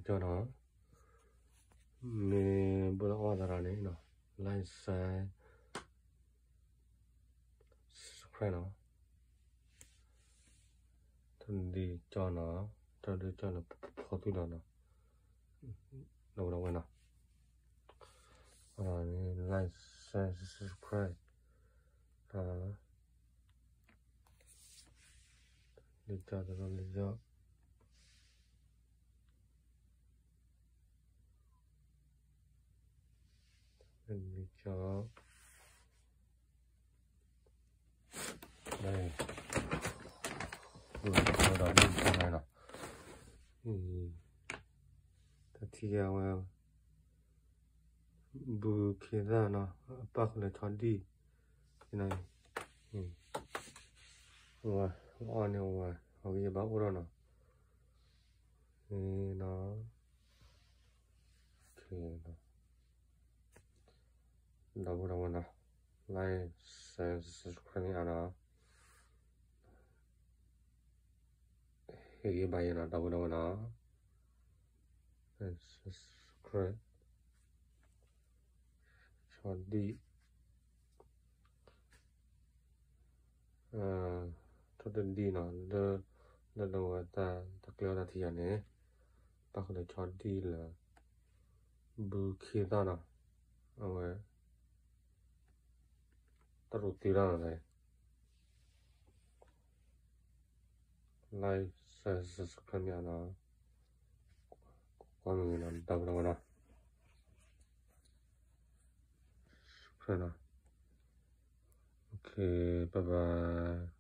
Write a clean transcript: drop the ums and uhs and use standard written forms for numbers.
cho nó mình bữa đó ra này nó like share subscribe nó thân đi cho nó phô tui nó đâu đâu nào like share subscribe đi cho nó đi cho đi cho đây đó đi cho này nào thì bù kia ra nó bác là thoát đi cái này rồi ngon nhiều mà họ bây giờ bác vô đâu nào nó thì nó đâu nào like share subscribe nó cái bài nó đâu nó subscribe cho đi cho đến đi nó đỡ đâu ta kêu là thì này bác là cho đi là bù kia ra nào rồi ta rút đi ra này like share subscribe nó qua người nó đâu nào subscribe nào ok bye bye